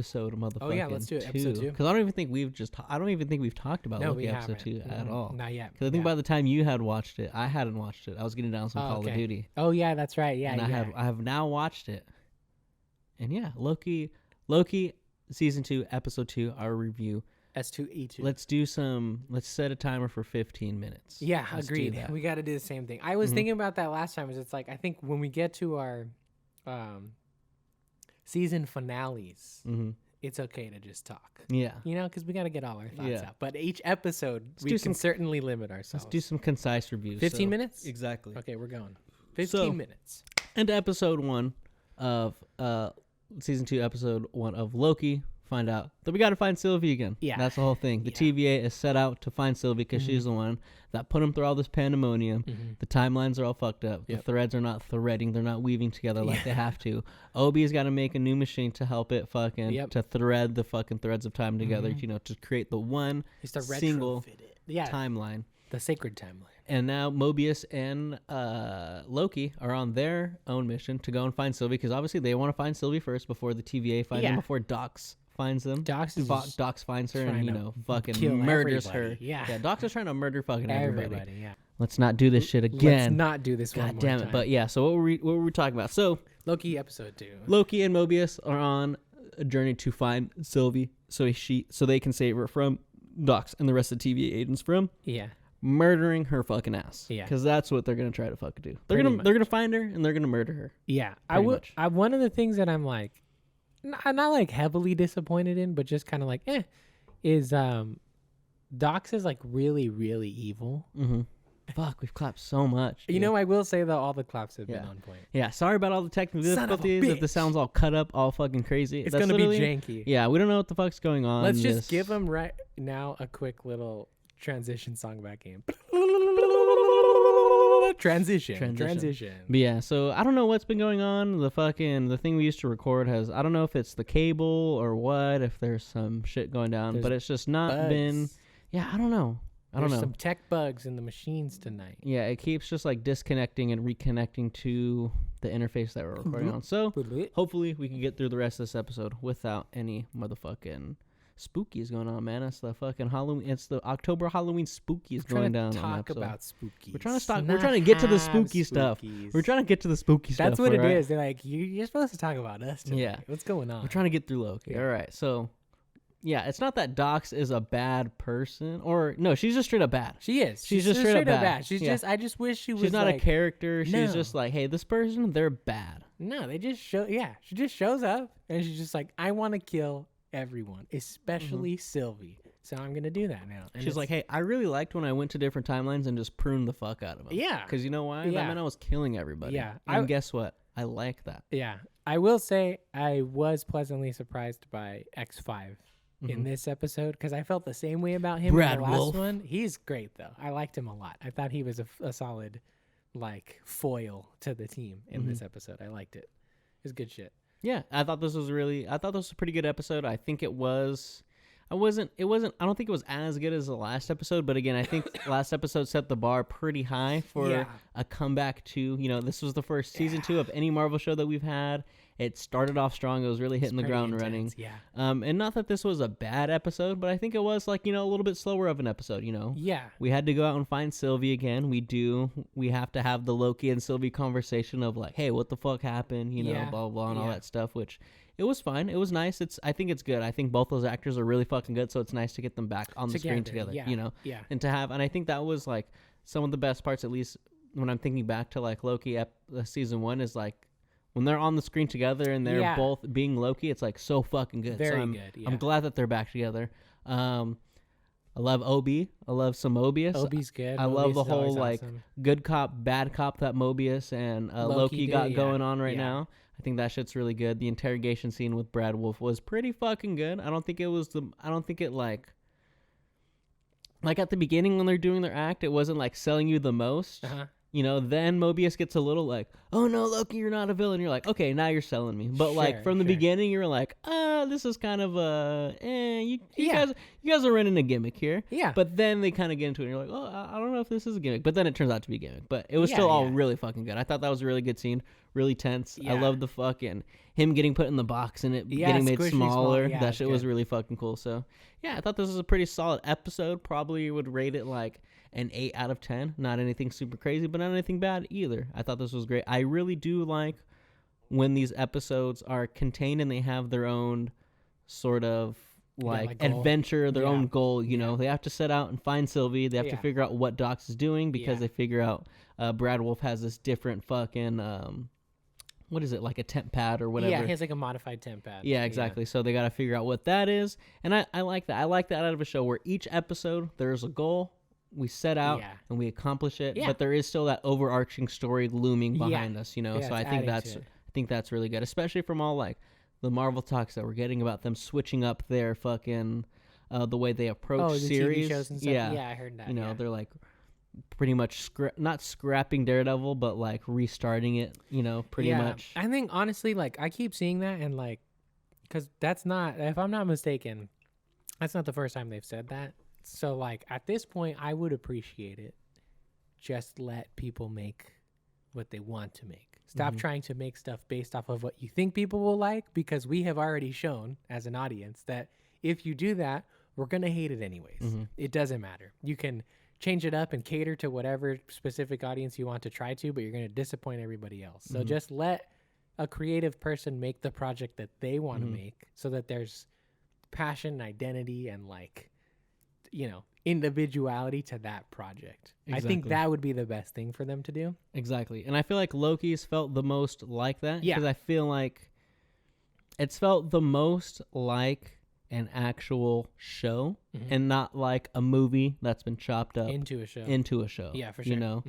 episode, motherfucking. Oh yeah, let's do it. Episode 2. Because I don't even think we've talked about Loki episode 2 at all. Not yet. Because I think by the time you had watched it, I hadn't watched it. I was getting down some Call of Duty. Oh yeah, that's right. Yeah, and I have now watched it. And yeah, Loki, season 2, episode 2, our review. S2E2. Let's set a timer for 15 minutes. Yeah, agreed. We got to do the same thing. I was thinking about that last time. It's like, I think when we get to our season finales, it's okay to just talk. Yeah. You know, because we got to get all our thoughts out. But each episode, we can certainly limit ourselves. Let's do some concise reviews. 15 minutes? Exactly. Okay, we're going. 15 minutes. And episode 1 of season 2, episode 1 of Loki. Find out that we got to find Sylvie again. Yeah. That's the whole thing. The TVA is set out to find Sylvie because she's the one that put him through all this pandemonium. The timelines are all fucked up. The threads are not threading. They're not weaving together like they have to. Obi's got to make a new machine to help it to thread the fucking threads of time together, you know, to create the one single timeline. The sacred timeline. And now Mobius and Loki are on their own mission to go and find Sylvie because obviously they want to find Sylvie first before the TVA finds them, before Docs finds them. Docs finds her and, you know, fucking murders her. Yeah, Docs is trying to murder fucking everybody. Yeah. Let's not do this shit again. Let's not do this one more damn it. time. But yeah, so what were we talking about? So Loki episode 2. Loki and Mobius are on a journey to find Sylvie so they can save her from Docs and the rest of the TVA agents from murdering her fucking ass. Yeah. Because that's what they're gonna try to fucking do. They're gonna find her and they're gonna murder her. Yeah. One of the things that I'm like, I'm not like heavily disappointed in, but just kind of like, is Docs is like really, really evil. Fuck, we've clapped so much. Dude. You know, I will say though, all the claps have been on point. Yeah, sorry about all the technical difficulties. If the sound's all cut up, all fucking crazy. It's gonna be janky. Yeah, we don't know what the fuck's going on. Let's just give them right now a quick little transition song back in. Transition. But yeah, so I don't know what's been going on. The thing we used to record I don't know if it's the cable or what, if there's some shit going down, but it's just not been. Yeah, I don't know. There's some tech bugs in the machines tonight. Yeah, it keeps just like disconnecting and reconnecting to the interface that we're recording on. So hopefully we can get through the rest of this episode without any motherfucking spookies going on, man. It's the fucking Halloween. It's the October Halloween spookies going down. Talk about spookies. We're trying to get to the spooky stuff. We're trying to get to the spooky stuff. That's what it is. They're like, you're supposed to talk about us today. Yeah. What's going on? We're trying to get through Loki. All right. So, yeah, it's not that Docs is a bad person, or no, she's just straight up bad. She is. She's just straight up bad. She's just. I just wish she was. She's not a character. She's just like, hey, this person, they're bad. No, they just show. Yeah, she just shows up and she's just like, I want to kill everyone, especially Sylvie. So I'm gonna do that now. And she's like, hey, I really liked when I went to different timelines and just pruned the fuck out of them. Yeah. Because you know why? That meant I was killing everybody. Yeah. And guess what? I like that. Yeah. I will say I was pleasantly surprised by X5 in this episode because I felt the same way about him in the last one. He's great though. I liked him a lot. I thought he was a solid like foil to the team in this episode. I liked it. It was good shit. Yeah, I thought this was a pretty good episode. I think it was. I don't think it was as good as the last episode, but again, I think last episode set the bar pretty high for a comeback to, you know, this was the first season 2 of any Marvel show that we've had. It started off strong. It was really hitting the ground running. Yeah. And not that this was a bad episode, but I think it was like, you know, a little bit slower of an episode, you know. Yeah. We had to go out and find Sylvie again. We have to have the Loki and Sylvie conversation of like, hey, what the fuck happened? You know, blah, blah, blah, and all that stuff, which it was fine. It was nice. I think it's good. I think both those actors are really fucking good, so it's nice to get them back on the screen together, you know. Yeah. And I think that was like some of the best parts, at least when I'm thinking back to like Loki season 1, is like when they're on the screen together and they're both being Loki, it's like so fucking good. Very good. Yeah. I'm glad that they're back together. I love Obi. I love some Mobius. Obi's good. I love the whole like good cop, bad cop that Mobius and Loki got going on right now. I think that shit's really good. The interrogation scene with Brad Wolf was pretty fucking good. I don't think it like at the beginning when they're doing their act, it wasn't like selling you the most. You know, then Mobius gets a little like, oh no, Loki, you're not a villain. You're like, okay, now you're selling me. But like from the beginning, you're like, this is kind of you guys are running a gimmick here. Yeah. But then they kind of get into it and you're like, oh, I don't know if this is a gimmick. But then it turns out to be a gimmick. But it was still all really fucking good. I thought that was a really good scene. really tense. I love the fucking him getting put in the box and it getting made smaller. Yeah, that shit was really fucking cool. So yeah, I thought this was a pretty solid episode. Probably would rate it like an 8 out of 10. Not anything super crazy, but not anything bad either. I thought this was great. I really do like when these episodes are contained and they have their own sort of like adventure, their own goal. You know, they have to set out and find Sylvie. They have to figure out what Dox is doing because they figure out Brad Wolf has this different fucking what is it, like a temp pad or whatever? Yeah, he has like a modified temp pad. Yeah, exactly. So they got to figure out what that is, and I like that. I like that out of a show where each episode there's a goal. We set out and we accomplish it, but there is still that overarching story looming behind us, you know. So I think that's really good, especially from all like the Marvel talks that we're getting about them switching up their fucking the way they approach series. TV shows and stuff. Yeah, I heard that. You know, they're like pretty much not scrapping Daredevil, but like restarting it. You know, pretty much. I think honestly, like I keep seeing that, and like, because that's not, if I'm not mistaken, that's not the first time they've said that. So like at this point, I would appreciate it. Just let people make what they want to make. Stop trying to make stuff based off of what you think people will like, because we have already shown as an audience that if you do that, we're going to hate it anyways. It doesn't matter. You can change it up and cater to whatever specific audience you want to try to, but you're going to disappoint everybody else. So just let a creative person make the project that they want to make, so that there's passion, identity, and like, you know, individuality to that project. Exactly. I think that would be the best thing for them to do. Exactly. And I feel like Loki's felt the most like that. Yeah. Because I feel like it's felt the most like an actual show and not like a movie that's been chopped up into a show. Yeah, for sure. You know?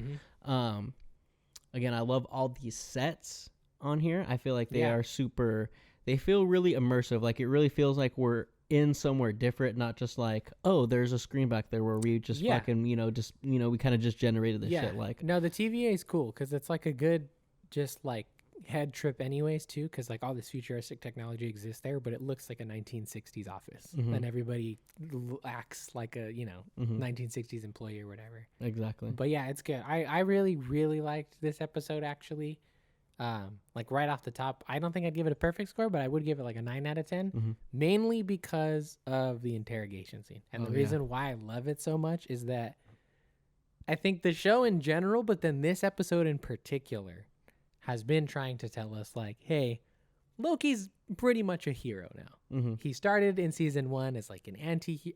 Again, I love all these sets on here. I feel like they are super, they feel really immersive. Like it really feels like we're in somewhere different, not just like, oh, there's a screen back there where we just fucking, you know, just, you know, we kind of just generated this shit. Like, no, the TVA is cool because it's like a good, just like head trip anyways too, because like all this futuristic technology exists there, but it looks like a 1960s office and everybody acts like a, you know, 1960s employee or whatever. Exactly. But yeah, it's good. I really, really liked this episode actually. Like right off the top, I don't think I'd give it a perfect score, but I would give it like a 9 out of 10, mainly because of the interrogation scene. And the reason why I love it so much is that I think the show in general, but then this episode in particular, has been trying to tell us like, hey, Loki's pretty much a hero now. He started in season 1 as like an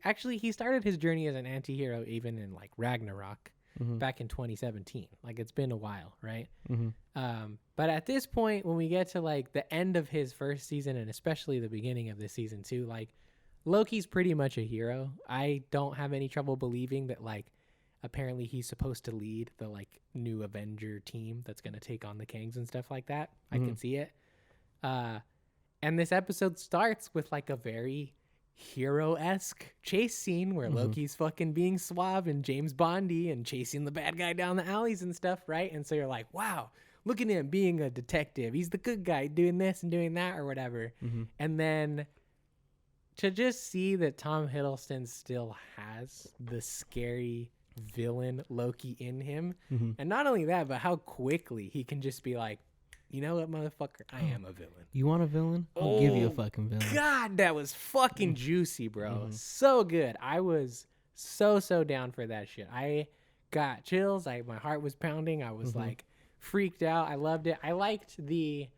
actually he started his journey as an anti-hero even in like Ragnarok. Back in 2017. Like it's been a while, right? But at this point, when we get to like the end of his first season and especially the beginning of this season too, like Loki's pretty much a hero. I don't have any trouble believing that like apparently he's supposed to lead the like new Avenger team that's going to take on the Kangs and stuff like that. I can see it. And this episode starts with like a very hero-esque chase scene where Loki's fucking being suave and James Bondy and chasing the bad guy down the alleys and stuff, right? And so you're like, wow, look at him being a detective. He's the good guy doing this and doing that or whatever. And then to just see that Tom Hiddleston still has the scary villain Loki in him. And not only that, but how quickly he can just be like, you know what, motherfucker? I am a villain. You want a villain? I'll give you a fucking villain. God, that was fucking juicy, bro. So good. I was so down for that shit. I got chills. My heart was pounding. I was like freaked out. I loved it. I liked the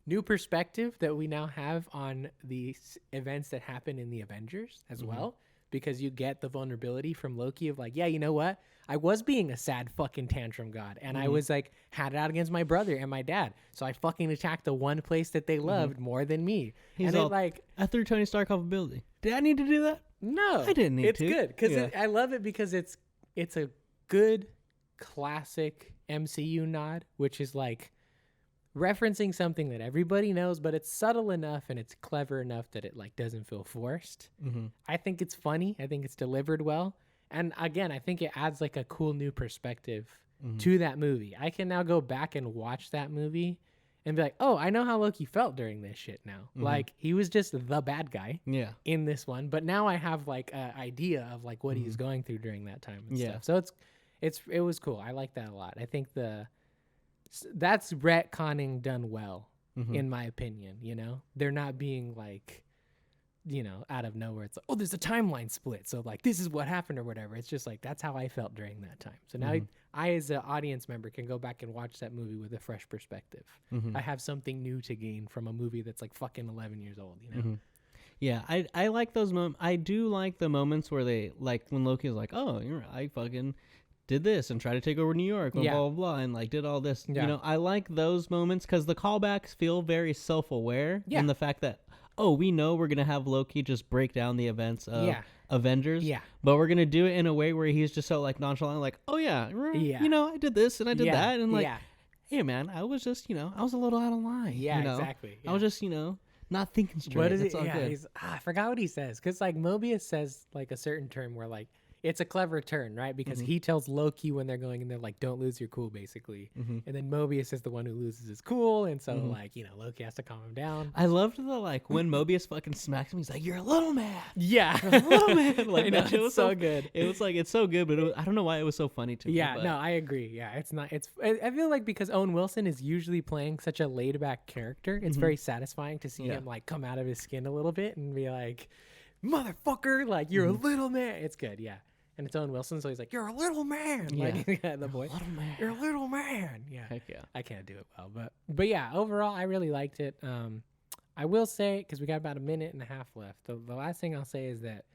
new perspective that we now have on the events that happen in the Avengers as well, because you get the vulnerability from Loki of like, yeah, you know what? I was being a sad fucking tantrum god, and I was like, had it out against my brother and my dad. So I fucking attacked the one place that they loved more than me. He's and all, I threw Tony Stark off a building. Did I need to do that? No, I didn't need to. It's good because Yeah. I love it because it's a good classic MCU nod, which is like referencing something that everybody knows, but it's subtle enough and it's clever enough that it like doesn't feel forced. I think it's funny. I think it's delivered well. And again, I think it adds like a cool new perspective to that movie. I can now go back and watch that movie and be like, oh, I know how Loki felt during this shit now. Like he was just the bad guy in this one. But now I have like an idea of like what he's going through during that time and stuff. So it was cool. I like that a lot. I think the that's retconning done well, in my opinion. You know, they're not being like, you know, out of nowhere. It's like, oh, there's a timeline split, so like this is what happened or whatever. It's just like that's how I felt during that time. So now I as an audience member can go back and watch that movie with a fresh perspective. I have something new to gain from a movie that's like fucking 11 years old, you know. Yeah, I like those moments. I do like the moments where they, like when Loki is like, oh, I fucking did this and tried to take over New York, blah, blah, blah, and like did all this. You know, I like those moments because the callbacks feel very self-aware in the fact that, oh, we know we're going to have Loki just break down the events of Avengers, but we're going to do it in a way where he's just so like nonchalant, like, oh yeah, you know, I did this and I did that, and like, hey man, I was just, you know, I was a little out of line. Yeah, you know? Exactly. I was just, you know, not thinking straight. What is it's it? all good. I forgot what he says. Because, like, Mobius says, like, a certain term where, like, it's a clever turn, right? Because he tells Loki when they're going and they're like, don't lose your cool, basically. And then Mobius is the one who loses his cool. And so, like, you know, Loki has to calm him down. I loved the, like, when Mobius fucking smacks him, he's like, you're a little man. Yeah. You're a little man. Like, that shit was so good. It was, like, it's so good, but I don't know why it was so funny to me. Yeah, no, I agree. Yeah, it's not, I feel like because Owen Wilson is usually playing such a laid back character, it's very satisfying to see him, like, come out of his skin a little bit and be like, motherfucker, like, you're a little man. It's good, yeah. And it's Owen Wilson, so he's like, you're a little man. Yeah. Like, the boy. Little man. You're a little man. Yeah. Heck yeah. I can't do it well. But yeah, overall, I really liked it. I will say, because we got about a minute and a half left, the last thing I'll say is that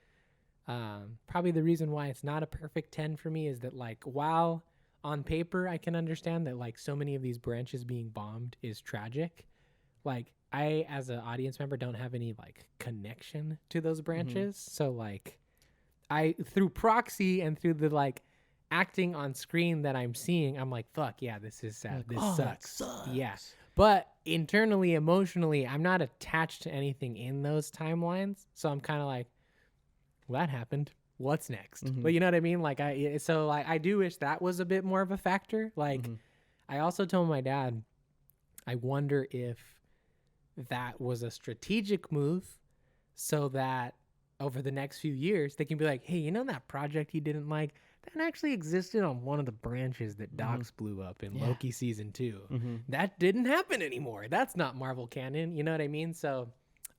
probably the reason why it's not a perfect 10 for me is that, like, while on paper I can understand that, like, so many of these branches being bombed is tragic, like, I, as an audience member, don't have any, like, connection to those branches. So, like, I, through proxy and through the, like, acting on screen that I'm seeing, I'm like, fuck, yeah, this is sad. Like, this sucks. Yeah. But internally, emotionally, I'm not attached to anything in those timelines. So I'm kind of like, well, that happened. What's next? But you know what I mean? Like, I do wish that was a bit more of a factor. Like, I also told my dad, I wonder if that was a strategic move so that over the next few years, they can be like, hey, you know that project you didn't like? That actually existed on one of the branches that Docs blew up in Loki season 2. That didn't happen anymore. That's not Marvel canon. You know what I mean? So,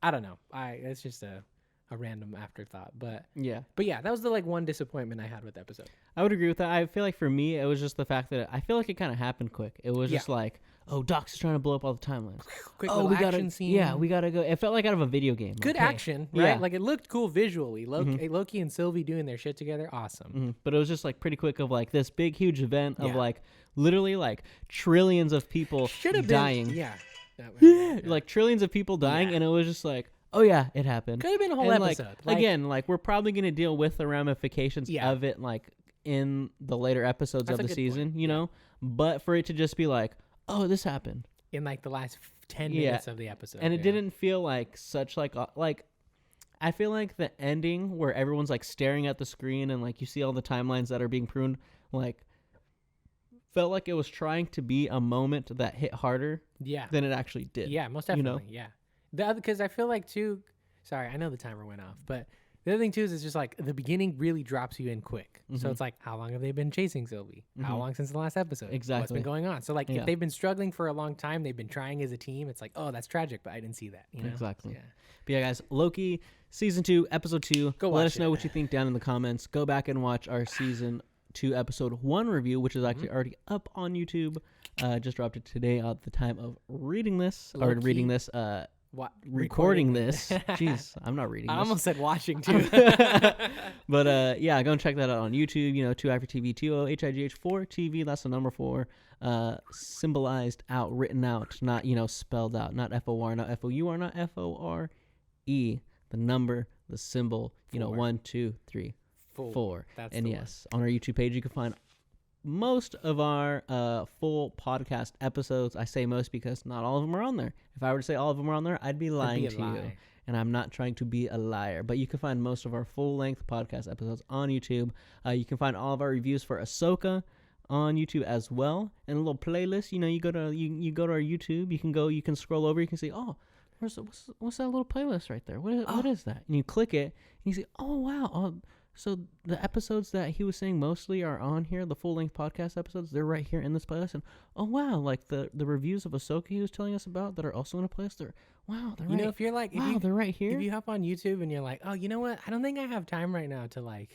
I don't know. It's just a random afterthought. But yeah, that was the, like, one disappointment I had with the episode. I would agree with that. I feel like for me, it was just the fact that I feel like it kind of happened quick. It was just like, oh, Doc's is trying to blow up all the timelines. Quick little action scene. Yeah, we gotta go. It felt like out of a video game. Good action, right? Yeah. Like, it looked cool visually. Loki and Sylvie doing their shit together, awesome. But it was just, like, pretty quick of, like, this big, huge event of, like, literally, like, trillions of people dying. Like, trillions of people dying, and it was just like, oh, yeah, it happened. Could have been a whole episode. Like, again, like, we're probably going to deal with the ramifications of it, like, in the later episodes of the season, you know? But for it to just be like, oh, this happened. In, like, the last 10 minutes of the episode. And it didn't feel like such, like, I feel like the ending where everyone's, like, staring at the screen and, like, you see all the timelines that are being pruned, like, felt like it was trying to be a moment that hit harder than it actually did. Yeah, most definitely, The other, because I feel like, too, sorry, I know the timer went off, but the other thing, too, is just, like, the beginning really drops you in quick. So it's like, how long have they been chasing Sylvie? How long since the last episode? Exactly. What's been going on? So, like, if they've been struggling for a long time, they've been trying as a team, it's like, oh, that's tragic, but I didn't see that. You know? Exactly. So, but yeah, guys, Loki, Season 2, Episode 2. Go Let us know what you think down in the comments. Go back and watch our Season 2, Episode 1 review, which is actually already up on YouTube. Just dropped it today at the time of reading this. Loki. Or reading this, recording this. Jeez, I'm not reading this. I almost said watching too. But yeah, go and check that out on YouTube. You know, 2 After TV, 2OHIGH 4 TV. That's the number 4. Symbolized out, written out, not, you know, spelled out. Not FOR, not FOUR, not FORE. The number, the symbol. You know, 1, 2, 3, 4. That's and yes, on our YouTube page, you can find most of our full podcast episodes. I say most because not all of them are on there. If I were to say all of them are on there, I'd be lying to you. And I'm not trying to be a liar. But you can find most of our full-length podcast episodes on YouTube. You can find all of our reviews for Ahsoka on YouTube as well. And a little playlist. You know, you go to you go to our YouTube. You can scroll over. You can see, oh, what's that little playlist right there? What is that? And you click it, and you see, oh, wow. So the episodes that he was saying mostly are on here, the full-length podcast episodes, they're right here in this playlist. And oh wow, like the reviews of Ahsoka he was telling us about that are also in a playlist. They're you know, if you're like, they're right here. If you hop on YouTube and you're like, oh, you know what, I don't think I have time right now to like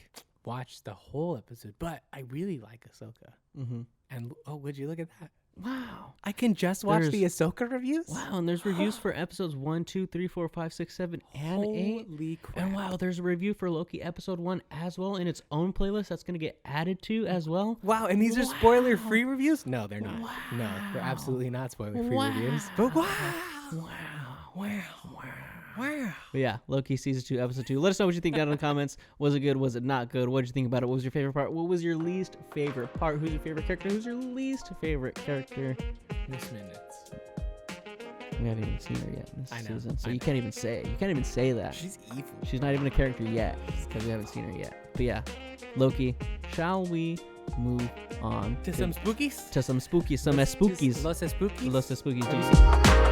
watch the whole episode, but I really like Ahsoka. Mm-hmm. And would you look at that? Wow. I can just watch the Ahsoka reviews? Wow, and there's reviews for episodes 1, 2, 3, 4, 5, 6, 7, and 8. Holy crap. And wow, there's a review for Loki episode 1 as well in its own playlist that's going to get added to as well. Wow, and these are spoiler-free reviews? No, they're not. Wow. No, they're absolutely not spoiler-free reviews. But Wow. But yeah, Loki season 2, episode 2. Let us know what you think down in the comments. Was it good? Was it not good? What did you think about it? What was your favorite part? What was your least favorite part? Who's your favorite character? Who's your least favorite character? Miss Minutes. We haven't even seen her yet in this season, so you can't even say that. She's evil. She's not even a character yet because we haven't seen her yet. But yeah, Loki. Shall we move on to some spookies? To some spookies. Some spookies. Los spookies. Los spookies.